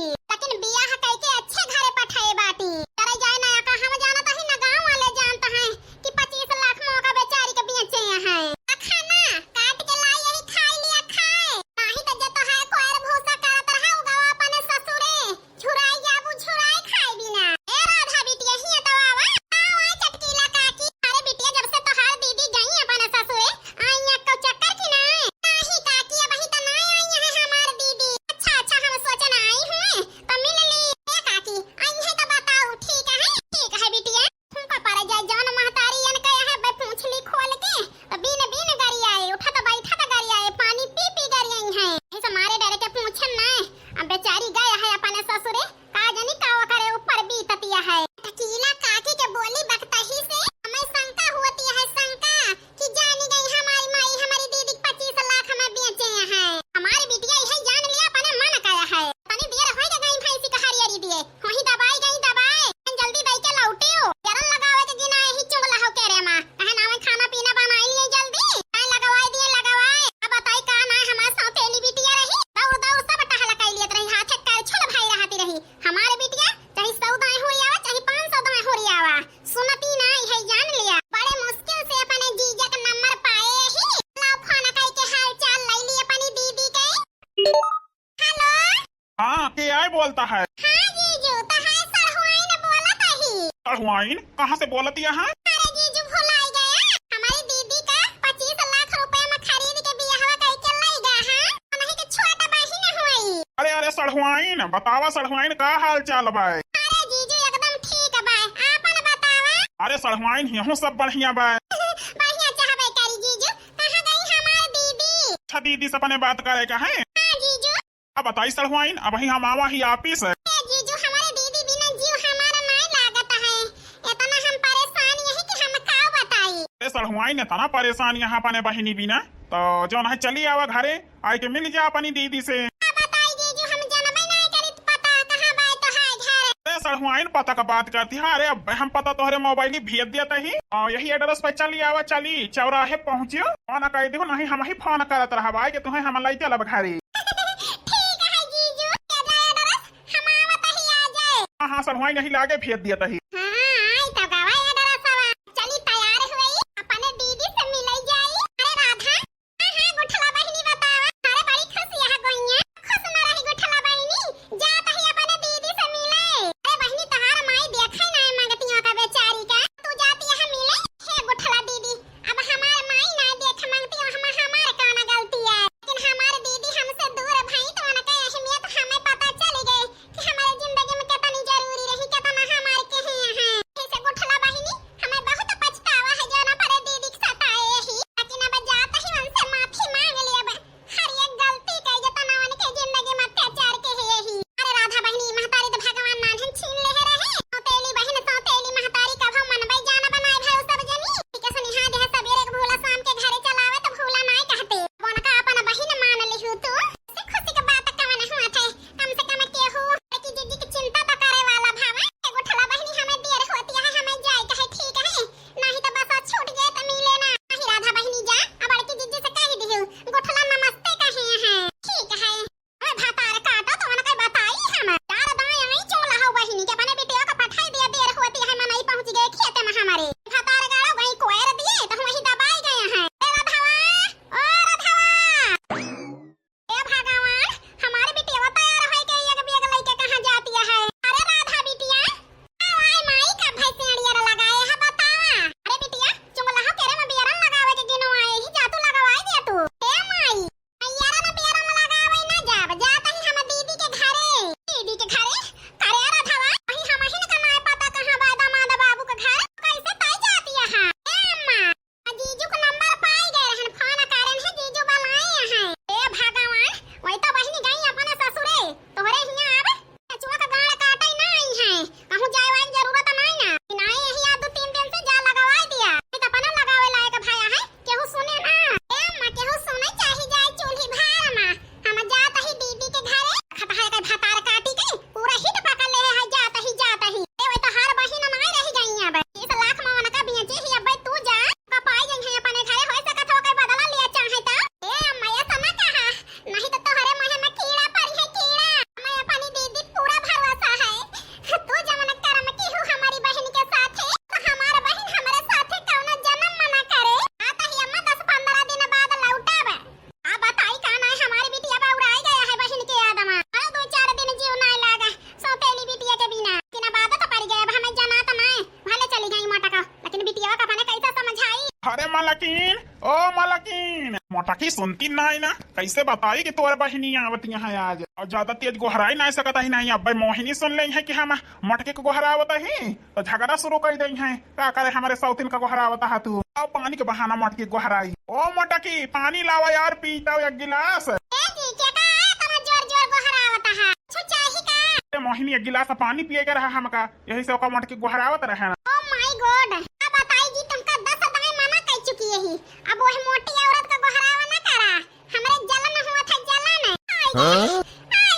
लेकिन बियाह कई के अच्छे घरे पठाए बाटी करे जाए ना का हम जानत है ना गांव वाले जानता है कि 25 लाख मौका बेचारी के बेचे हैं खाना काट के लाई यही खाई लिया खाए नहीं तो जतो है कोयर भूसा करत रहा उगावा अपने ससुरे छुराई जाबू छुराई खाई बिना ए राधा बिटिया ही तो आवा आवा चटकीला काकी अरे बिटिया जब से तोहार दीदी गई अपने ससुरे आईया को चक्कर की ना नहीं काकी अब ही तो नहीं आई है हमार दीदी अच्छा अच्छा हम सोचन आई हूं तो मिल ली ए काकी आई है तो बताओ ठीक है बिटिया तुमको पर जाए जान महतारी अन कहे है बे पूंछली खोल के तो बिन बिन गरी आए उठा तो बैठा तो गरी आए पानी पी पी गरी आई है ऐसे मारे डरे के पूछन ना अब बेचारी गए है अपने ससुरे का जानी का करे ऊपर बीततिया है अकेला काकी के बोली बकता ही से हमें शंका होती है शंका कि जानी गई हमारी माई हमारी दीदी 25 लाख में बेचे हैं हमारी बिटिया यही जान लिया अपने मन काया है तनी देर होई गई भैंसी का हरियरी दिए वही दबाई गई दबाए जल्दी दई के लौटियो जरन लगावे के गिना यही चुगला हो के रे मां कहे ना मैं खाना पीना बनाई लिए जल्दी काहे लगवाई दिए लगवाए अब बताई का ना हमार सौतेली बिटिया रही दौड़ दौड़ सब टहला कई लेत रही हाथे कर छल भाई रहती रही हमारे बिटिया चाहे 100 दाएं हो आवा चाहे 500 दाएं हो आवा सुनती ना यही जान लिया बड़े मुश्किल से अपने जीजा का नंबर पाए ही लाओ फोन कई के हाल चाल ले ली अपनी दीदी के हेलो हाँ के आई बोलता है हां जीजू तो है सरहुआइन बोलत ही सरहुआइन कहाँ से बोलती है अरे जीजू भुलाई गया हमारी दीदी का 25 लाख रुपए में खरीद के बियाहवा कई के लाई गया हां नहीं के छोटा बहिन हुई अरे अरे सरहुआइन बतावा सरहुआइन का हाल चाल बा अरे जीजू एकदम ठीक बा आपन बतावा अरे सरहुआइन यहूं सब बढ़िया बा बढ़िया चाहबे करी जीजू कहां गई हमार दीदी अच्छा दीदी से अपने बात करे का है हां जीजू अब बताई सरहुआइन अब ही हम आवा ही ऑफिस है ए जीजू हमारे दीदी बिना जीव हमारा नहीं लागत है इतना हम परेशान यही कि हम का बताई अरे सरहुआइन इतना परेशान यहाँ अपने बहिनी बिना तो जो है चली आवा घरे आई के मिल जा अपनी दीदी से बताई जीजू हम जानबे नहीं करी पता कहां बा तो है घर अरे सरहुआइन पता का बात करती है अरे अब हम पता तोहरे मोबाइल ही भेज दिया ही और यही एड्रेस पे चली आवा चली चौराहे पहुँचियो फोन कह दियो नहीं हम ही फोन करत रहा भाई कि तुम्हें हम लाई चलब घरे ठीक है जीजू एड्रेस हम आवत ही आ जाए हाँ सरहुआइन यही लागे भेज दिया ही हां आई तो गवा एड्रेस चली तैयार हुई अपने दीदी से मिलई जाई अरे राधा हां गुठला बहिनी बतावा अरे बड़ी खुशी है गोइया खुश न रही गुठला बहिनी जात ही अपने दीदी से मिले अरे बहिनी तहार माई देखे ना मंगतियों का बेचारी का तू जाती है मिले हे गुठला दीदी अब हमार माई ना देख मंगतियों हमार कौन गलती है लेकिन हमार दीदी हमसे दूर भई तो उनका अहमियत हमें पता चल गई कि हमारे जिंदगी में कितनी जरूरी रही कितना हमारे के हैं मलकिन, ओ मलकिन, मोटकी सुनती नहीं ना, कैसे बताई कि तोर बहिनी आवती है आज। और ज्यादा तेज गोहराई नहीं सकता ही नहीं। अब मोहिनी सुन ले है कि हम मटके को गोहरावत ही तो झगड़ा शुरू कर दे है। क्या करे हमारे सौतीन का गोहरावता है तू। अब पानी के बहाना मटकी गोहराई। ओ मोटकी पानी लावा यार, पीता एक गिलास। मोहिनी एक गिलास पानी पिए के रहा हमका, यही से ओका मटकी गोहरावत रहे ना। ओ माय गॉड, अब बताई तुमका 10 दफे मना कर चुकी है। अब वह मोटी औरत का गोहरावा ना करा, हमरे जलन हुआ था जलन। आई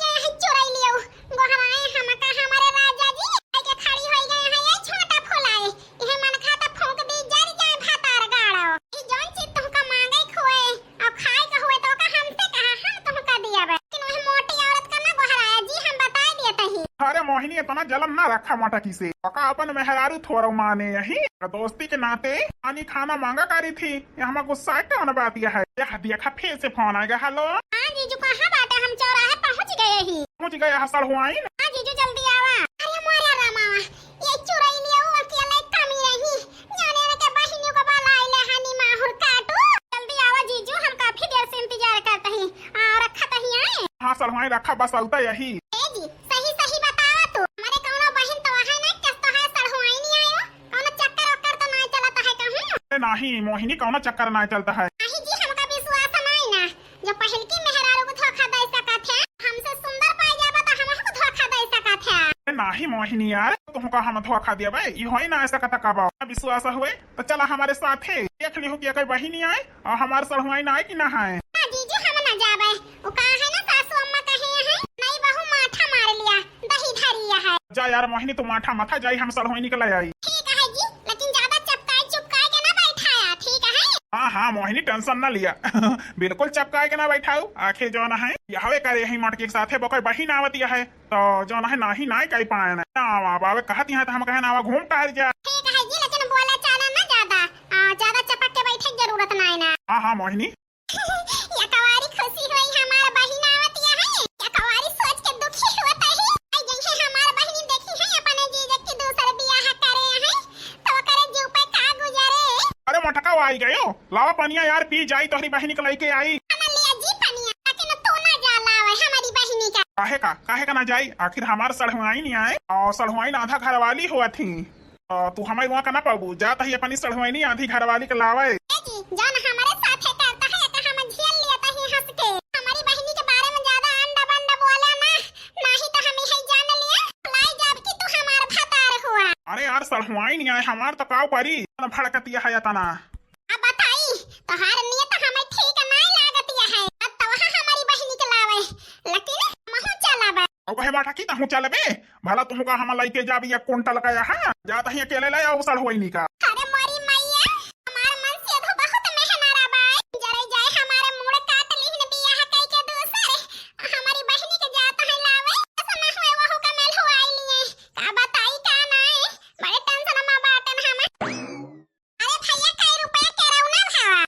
गए है चुराई लियो गोहराए हमका हमारे राजा जी। आई के खड़ी हो गए है ये छोटा फुलाए, इहे मन खाता फूंक दी जर जाए भातार गाड़ो। ई जौन चीज तुमका मांगे खोए और खाए का हुए तो का हमसे कहा हम तुमका दिया बे। लेकिन वह मोटी औरत का ना गोहराया जी, हम बता दिए तही। अरे मोहिनी इतना जलन ना रखा मोटकी से, पका अपन मेहरारू थोड़ा माने यही दोस्ती के नाते पानी खाना मांगा करी थी। यहाँ गुस्सा कौन बात यह है। यह देखा फिर से फोन आएगा। हेलो हाँ जीजू, कहाँ बाटे? हम चौराहे पहुँच गए ही। पहुँच गए हसड़ हुआ ही। हाँ जीजू जल्दी आवा। अरे मारा रामावा, ये चुराई लिया वो अकेले कमी रही। जाने न के बहिनियों का बाला आइले हनी माहुर काटू। जल्दी आवा जीजू, हम काफी देर से इंतजार करते हैं। रखा तही आए। हाँ सड़हुआई रखा, बस आउता यही। सही सही बताओ तू, हमारे कौनो बहन तो है ना कस्तो है सड़हुआई नहीं आयो। कौनो चक्कर वक्कर तो नहीं चलता है कहूँ। नहीं मोहिनी कौन चक्कर नहीं चलता है। नहीं जी, हमका विश्वास नहीं ना। जो पहल की मेहरारू को धोखा दे सकत है, हमसे सुंदर पाई जाबा तो हमको धोखा दे सकत है। नहीं मोहिनी यार, तुमको हम धोखा दिया भाई, ये हो ही ना ऐसा कथा कबा। विश्वास हुए तो चला हमारे साथ है, देख ली हो कि कोई बहिनी आए और हमारे सड़हुआई ना आए कि ना आए। हां जीजू, हम ना जाबे। वो कहा है ना सासू अम्मा कहे है, नहीं बहू माथा मार लिया दही धरिया है। जा यार मोहिनी, तू माथा मथा जाई, हम सड़हुआई निकल आई। ठीक है जी, लेकिन ज्यादा चपकाए चुपकाए के ना बैठाया, ठीक है। हाँ हाँ मोहिनी, टेंशन ना लिया। बिल्कुल चपकाए के ना बैठाऊ। आखिर जो ना है यहावे करे यही मटके के साथ है बकोई बहिन आवती है तो जो ना है नाही ना कह पाए ना बाबे कहती है तो हम कहे ना घूम टहर जा। ठीक है जी, लेकिन बोला चाला ना ज्यादा चपक के बैठे की जरूरत नहीं ना। हाँ हाँ मोहिनी। या कवारी खुशी हुई हमारा बहिन आवती है, या कवारी सोच के दुखी होता है। आई जैसे हमारा बहिन देखी है अपने जीजा की दूसरे बियाह करे है तो करे जीव पे का गुजरे। अरे मटका आई गयो, लावा पनिया यार पी जाई, तोहरी बहिनी के लेके आई। हम लिया जी पनिया, लेकिन तू ना जा लावे हमारी बहिनी का। काहे का ना जाई, आखिर हमारे सड़हुआई नहीं आए और सड़हुआई ना आधा घर वाली हुआ थी। तू हमारे वहाँ का ना पाबू, जाता ही अपनी सड़हुआई नहीं आधी घर वाली के लावे। जी जान हमारे साथ है करता है कि हम झेल लेता ही हंस के। हमारी बहिनी के बारे में ज्यादा अंडा बंडा बोला ना, नहीं तो हम ही जान लिया लाई जब कि तू हमारा भतार हुआ। अरे यार सड़हुआई नहीं आए हमार तो काव करी भड़कतिया है तना। अब बताई तोहार नियत हमें ठीक नहीं लागतिया है। अब तो वहां हमारी बहिनी के लावे, लेकिन महू चलाबे। और कहे बाटा की तहु चलबे, भला तुमका हम लइके जाबी एक कुंटल का है, जाता ही अकेले ले आओ सड़हुआई नहीं का। अरे मोरी मैया, हमार मन से तो बहुत मेहनारा बा। जरे जाए हमारे मुड़ काट लिहन बियाह कई के दूसरे हमारी बहिनी के जाता है लावे। ऐसा ना हुए वहु का मेल हो आई लिए। का बताई का नहीं, बड़े टेंशन में बाटन हम। अरे भैया कई रुपया के रौना भावा।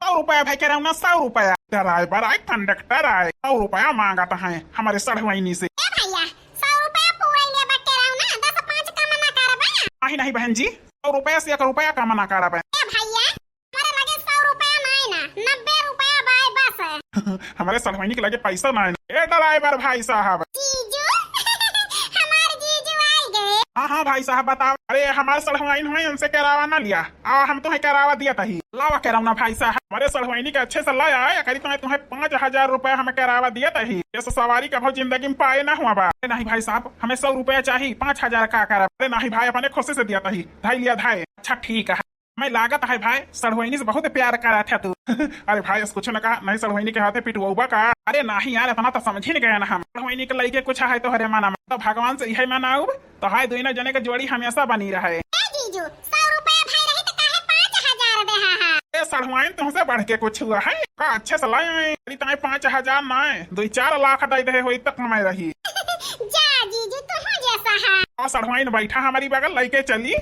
100 रुपया भाई कह रहा हूँ ना, 100 रुपया। ड्राइवर आए, कंडक्टर आए, 100 रुपया मांगाता है हमारे सड़हुआई से। ए भैया 100 रुपया पूरा ले बटे रौना, 10-5 कम ना करबा। नहीं बहन जी, 100 रुपया से 1 रुपया का मना कर ए भैया हमारे लगे 100 रुपया नहीं ना, 90 रुपया बाय बस। हमारे सड़हुआई के लगे पैसा ना है। ए ड्राइवर भाई साहब। जीजू हमारे जीजू आई गए। हाँ हाँ भाई साहब बताओ। अरे हमारे सड़हुआई है, उनसे करावा ना लिया, आओ हम तुम्हें करावा दिया था ही। लावा कह रहा हूँ ना भाई साहब, हमारे सड़हुआई के अच्छे से लाया, करीब तुम्हें 5000 रुपया हमें करावा दिया था ही। ये सवारी का भाव जिंदगी में पाए ना हुआ बा। नहीं भाई साहब, हमें 100 रुपया चाहिए, 5000 का करा। अरे नहीं भाई, अपने खुशी से दिया था ही, धाई लिया धाई। अच्छा ठीक है, मैं लागत है भाई सड़हुआई से बहुत प्यार करा था तू। अरे भाई कुछ न कहा, नहीं सड़हुआई के हाथे पिटवा का। अरे नहीं यार, इतना तो समझ ही नहीं गया ना हम। सड़हुआई के लइके कुछ है तो हरे माना तो भगवान से यही मनाऊ तो हाय दोनों जने के जोड़ी हमेशा बनी रहे। जीजू 100 रुपया भाई रही तो काहे 5000 दे हा। ए सड़हुआई तुमसे बढ़ के कुछ हुआ है का? अच्छे से लाए 5000 ना 2-4 लाख दे दे हुई तक मैं रही। जा जीजू तू हो जैसा है। और सड़हुआई बैठा हमारी बगल लेके चली।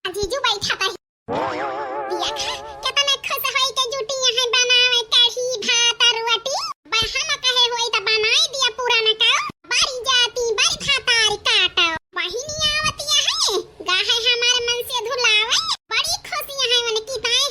जीजू बैठा था दिया खा कितने खुश होई के जुटी यहाँ बनावे कढ़ी भात और रोटी। बहन कहे होई तो बनाई दिया पूरा न का। बारी जाती बारी भात और काटो बहिनी आवती है गाहे हमारे मन से धुलावे। बड़ी खुशी है मन की ताई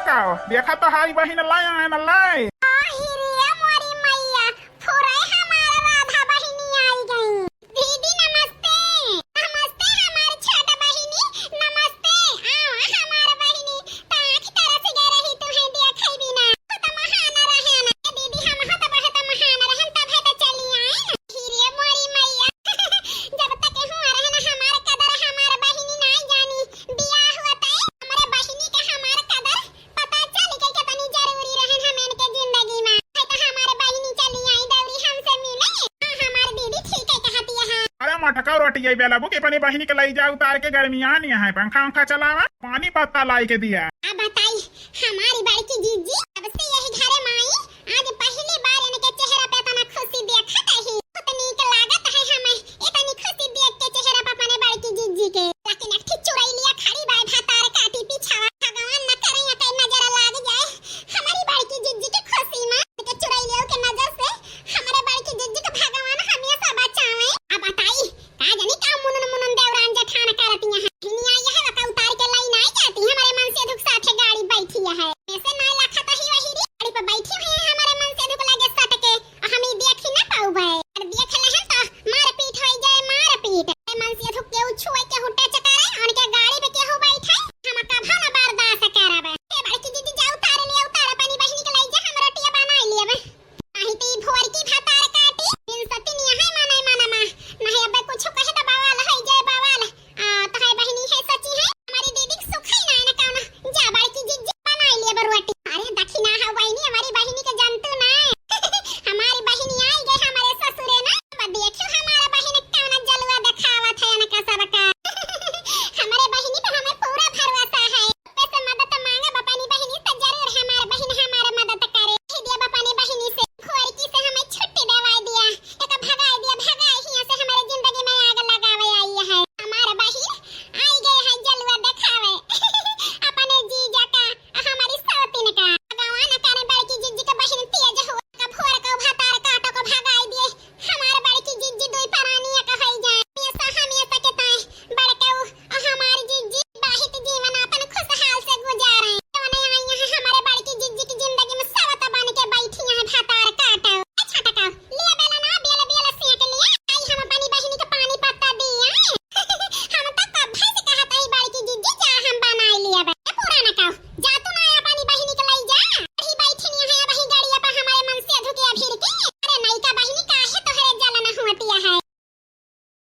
का देखा तो हारी बहन लाए है न लाए। हिरिया मोरी मैया फुराई हमारा राधा बहिनी आई गई। दीदी नमस्ते। नमस्ते हमारी छोटा बहिनी, नमस्ते। आओ हमारा बहिनी ताक तरह से गए रही तुम्हें देखई बिना तो महाना रहे ना दीदी, हम ह तो बहुत महाना रहन तब है तो चली आई ना। हिरिया मोरी मैया जब तक हूं रहे ना हमारे कदर हमारा बहिनी नहीं जानी, बियाह हुआ तय हमारे बहिनी के हमारा कदर पता चल गई कितनी जरूरी रहन हमें के जिंदगी में। है तो हमारे बहिनी चली आई दौरी हमसे मिले। हमारी दीदी ठीक है कहती है। अरे मटका रोटी ये बेला बुक अपनी बहन के लाई जा उतार के गर्मियां नहीं है, पंखा उंखा चलावा पानी पत्ता लाई के दिया। अब बताई हमारी बड़की जीजी अब से यही घरे माई आज पहले